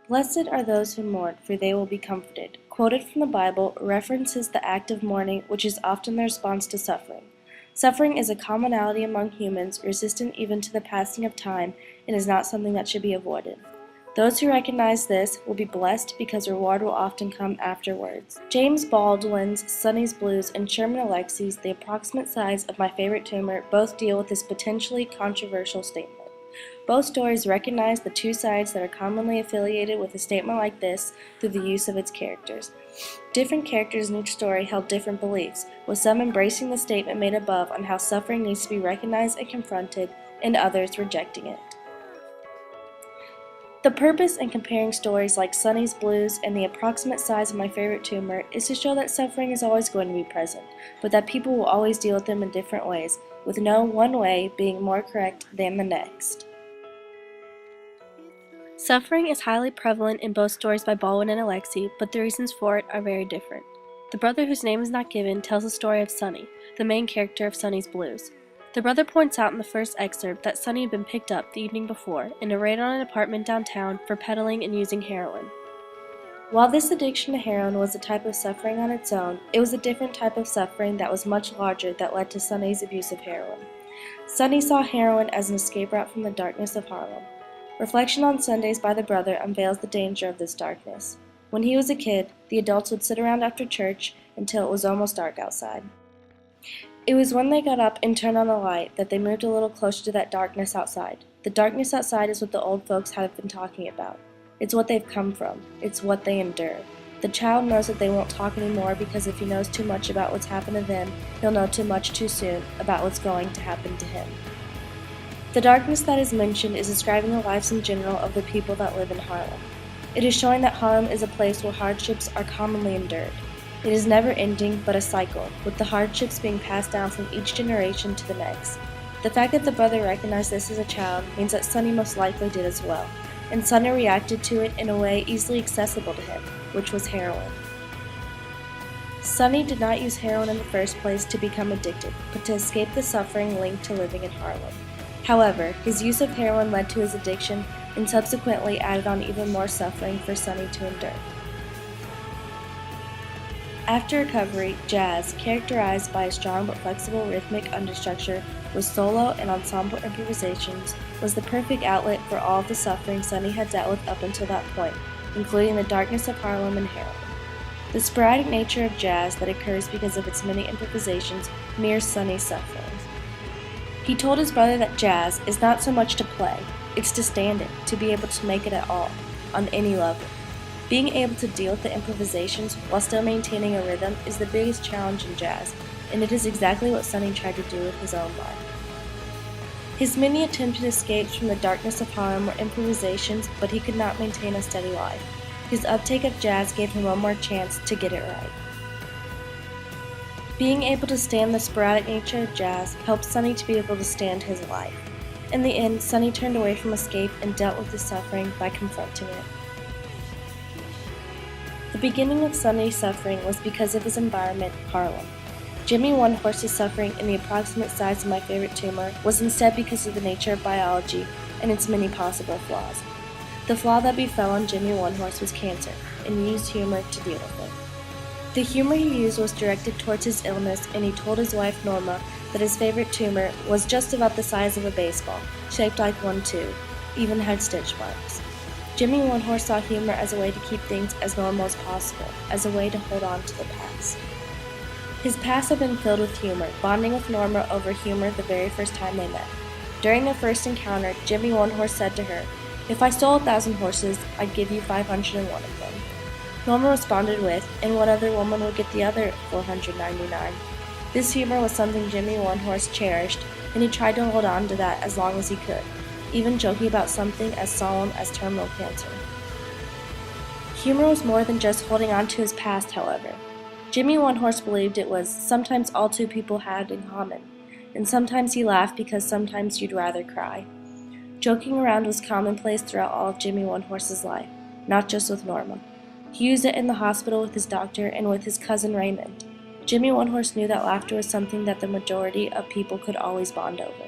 Blessed are those who mourn, for they will be comforted. Quoted from the Bible, references the act of mourning, which is often the response to suffering. Suffering is a commonality among humans, resistant even to the passing of time, and is not something that should be avoided. Those who recognize this will be blessed because reward will often come afterwards. James Baldwin's Sonny's Blues and Sherman Alexie's The Approximate Size of My Favorite Tumor both deal with this potentially controversial statement. Both stories recognize the two sides that are commonly affiliated with a statement like this through the use of its characters. Different characters in each story held different beliefs, with some embracing the statement made above on how suffering needs to be recognized and confronted, and others rejecting it. The purpose in comparing stories like Sonny's Blues and The Approximate Size of My Favorite Tumor is to show that suffering is always going to be present, but that people will always deal with them in different ways, with no one way being more correct than the next. Suffering is highly prevalent in both stories by Baldwin and Alexie, but the reasons for it are very different. The brother whose name is not given tells the story of Sonny, the main character of Sonny's Blues. The brother points out in the first excerpt that Sonny had been picked up the evening before in a raid on an apartment downtown for peddling and using heroin. While this addiction to heroin was a type of suffering on its own, it was a different type of suffering that was much larger that led to Sonny's abuse of heroin. Sonny saw heroin as an escape route from the darkness of Harlem. Reflection on Sundays by the brother unveils the danger of this darkness. When he was a kid, the adults would sit around after church until it was almost dark outside. It was when they got up and turned on the light that they moved a little closer to that darkness outside. The darkness outside is what the old folks have been talking about. It's what they've come from. It's what they endure. The child knows that they won't talk anymore because if he knows too much about what's happened to them, he'll know too much too soon about what's going to happen to him. The darkness that is mentioned is describing the lives in general of the people that live in Harlem. It is showing that Harlem is a place where hardships are commonly endured. It is never ending, but a cycle, with the hardships being passed down from each generation to the next. The fact that the brother recognized this as a child means that Sonny most likely did as well, and Sonny reacted to it in a way easily accessible to him, which was heroin. Sonny did not use heroin in the first place to become addicted, but to escape the suffering linked to living in Harlem. However, his use of heroin led to his addiction and subsequently added on even more suffering for Sonny to endure. After recovery, jazz, characterized by a strong but flexible rhythmic understructure with solo and ensemble improvisations, was the perfect outlet for all of the suffering Sonny had dealt with up until that point, including the darkness of Harlem and heroin. The sporadic nature of jazz that occurs because of its many improvisations mirrors Sonny's suffering. He told his brother that jazz is not so much to play, it's to stand it, to be able to make it at all, on any level. Being able to deal with the improvisations while still maintaining a rhythm is the biggest challenge in jazz, and it is exactly what Sonny tried to do with his own life. His many attempted escapes from the darkness of Harlem were improvisations, but he could not maintain a steady life. His uptake of jazz gave him one more chance to get it right. Being able to stand the sporadic nature of jazz helped Sonny to be able to stand his life. In the end, Sonny turned away from escape and dealt with his suffering by confronting it. The beginning of Sonny's suffering was because of his environment, Harlem. Jimmy One Horse's suffering in The Approximate Size of My Favorite Tumor was instead because of the nature of biology and its many possible flaws. The flaw that befell on Jimmy One Horse was cancer, and he used humor to deal with it. The humor he used was directed towards his illness, and he told his wife Norma that his favorite tumor was just about the size of a baseball, shaped like one too, even had stitch marks. Jimmy One Horse saw humor as a way to keep things as normal as possible, as a way to hold on to the past. His past had been filled with humor, bonding with Norma over humor the very first time they met. During their first encounter, Jimmy One Horse said to her, "If I stole 1,000 horses, I'd give you 501 of them." Norma responded with, "And what other woman would get the other 499? This humor was something Jimmy One Horse cherished, and he tried to hold on to that as long as he could, even joking about something as solemn as terminal cancer. Humor was more than just holding on to his past, however. Jimmy One Horse believed it was sometimes all two people had in common, and sometimes he laughed because sometimes you'd rather cry. Joking around was commonplace throughout all of Jimmy One Horse's life, not just with Norma. He used it in the hospital with his doctor and with his cousin Raymond. Jimmy One Horse knew that laughter was something that the majority of people could always bond over.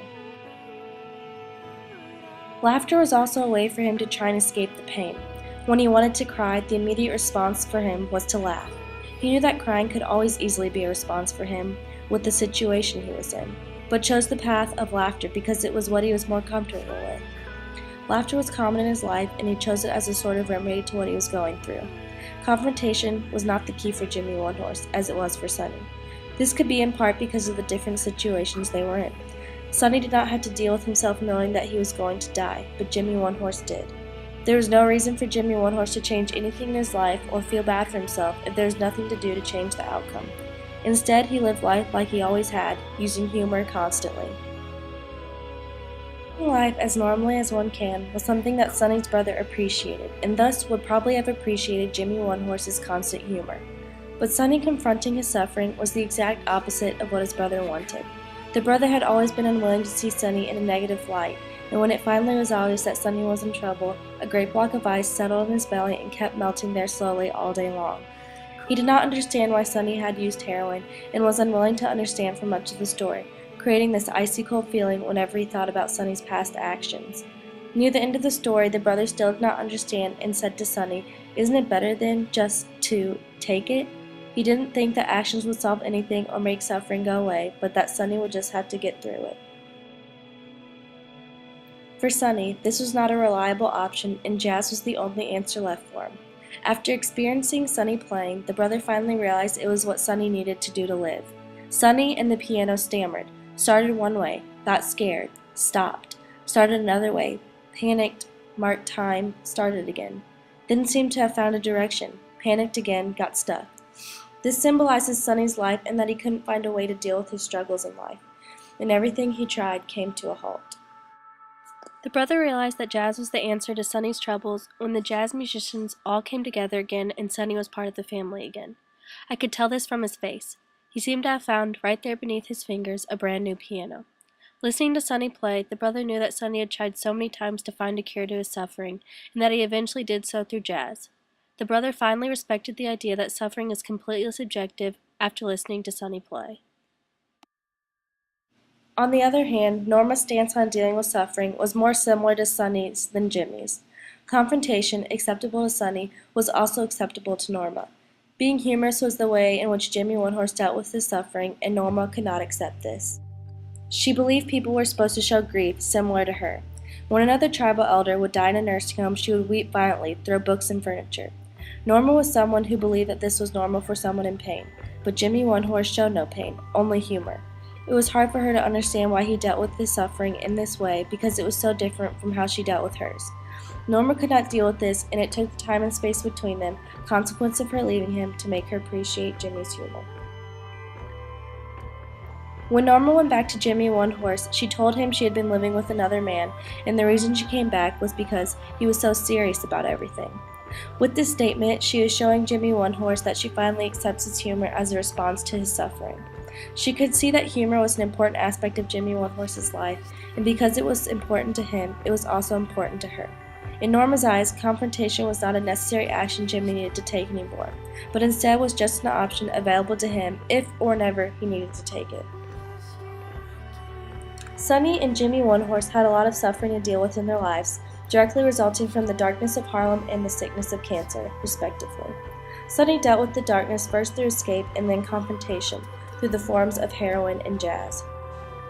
Laughter was also a way for him to try and escape the pain. When he wanted to cry, the immediate response for him was to laugh. He knew that crying could always easily be a response for him with the situation he was in, but chose the path of laughter because it was what he was more comfortable with. Laughter was common in his life, and he chose it as a sort of remedy to what he was going through. Confrontation was not the key for Jimmy Onehorse, as it was for Sonny. This could be in part because of the different situations they were in. Sonny did not have to deal with himself knowing that he was going to die, but Jimmy Onehorse did. There was no reason for Jimmy Onehorse to change anything in his life or feel bad for himself if there was nothing to do to change the outcome. Instead, he lived life like he always had, using humor constantly. Living life as normally as one can was something that Sonny's brother appreciated, and thus would probably have appreciated Jimmy Onehorse's constant humor. But Sonny confronting his suffering was the exact opposite of what his brother wanted. The brother had always been unwilling to see Sonny in a negative light, and when it finally was obvious that Sonny was in trouble, a great block of ice settled in his belly and kept melting there slowly all day long. He did not understand why Sonny had used heroin and was unwilling to understand for much of the story, creating this icy cold feeling whenever he thought about Sonny's past actions. Near the end of the story, the brother still did not understand and said to Sonny, "Isn't it better than just to take it?" He didn't think that actions would solve anything or make suffering go away, but that Sonny would just have to get through it. For Sonny, this was not a reliable option, and jazz was the only answer left for him. After experiencing Sonny playing, the brother finally realized it was what Sonny needed to do to live. Sonny and the piano stammered, started one way, got scared, stopped, started another way, panicked, marked time, started again. Didn't seem to have found a direction, panicked again, got stuck. This symbolizes Sonny's life and that he couldn't find a way to deal with his struggles in life, and everything he tried came to a halt. The brother realized that jazz was the answer to Sonny's troubles when the jazz musicians all came together again and Sonny was part of the family again. I could tell this from his face. He seemed to have found, right there beneath his fingers, a brand new piano. Listening to Sonny play, the brother knew that Sonny had tried so many times to find a cure to his suffering, and that he eventually did so through jazz. The brother finally respected the idea that suffering is completely subjective after listening to Sonny play. On the other hand, Norma's stance on dealing with suffering was more similar to Sonny's than Jimmy's. Confrontation, acceptable to Sonny, was also acceptable to Norma. Being humorous was the way in which Jimmy Onehorse dealt with his suffering, and Norma could not accept this. She believed people were supposed to show grief similar to her. When another tribal elder would die in a nursing home, she would weep violently, throw books and furniture. Norma was someone who believed that this was normal for someone in pain, but Jimmy Onehorse showed no pain, only humor. It was hard for her to understand why he dealt with his suffering in this way because it was so different from how she dealt with hers. Norma could not deal with this, and it took the time and space between them, consequence of her leaving him, to make her appreciate Jimmy's humor. When Norma went back to Jimmy Onehorse, she told him she had been living with another man, and the reason she came back was because he was so serious about everything. With this statement, she was showing Jimmy Onehorse that she finally accepts his humor as a response to his suffering. She could see that humor was an important aspect of Jimmy Onehorse's life, and because it was important to him, it was also important to her. In Norma's eyes, confrontation was not a necessary action Jimmy needed to take anymore, but instead was just an option available to him if or whenever he needed to take it. Sonny and Jimmy Onehorse had a lot of suffering to deal with in their lives, directly resulting from the darkness of Harlem and the sickness of cancer, respectively. Sonny dealt with the darkness first through escape and then confrontation, through the forms of heroin and jazz.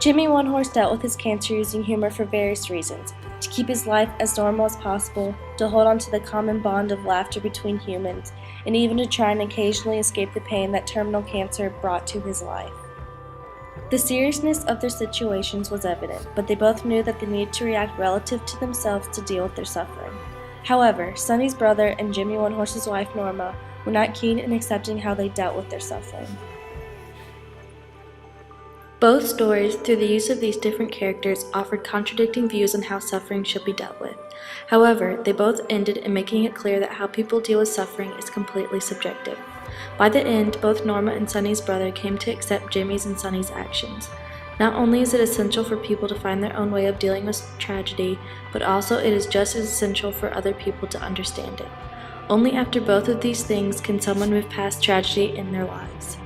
Jimmy Onehorse dealt with his cancer using humor for various reasons: to keep his life as normal as possible, to hold on to the common bond of laughter between humans, and even to try and occasionally escape the pain that terminal cancer brought to his life. The seriousness of their situations was evident, but they both knew that they needed to react relative to themselves to deal with their suffering. However, Sonny's brother and Jimmy Onehorse's wife Norma were not keen in accepting how they dealt with their suffering. Both stories, through the use of these different characters, offered contradicting views on how suffering should be dealt with. However, they both ended in making it clear that how people deal with suffering is completely subjective. By the end, both Norma and Sonny's brother came to accept Jimmy's and Sonny's actions. Not only is it essential for people to find their own way of dealing with tragedy, but also it is just as essential for other people to understand it. Only after both of these things can someone move past tragedy in their lives.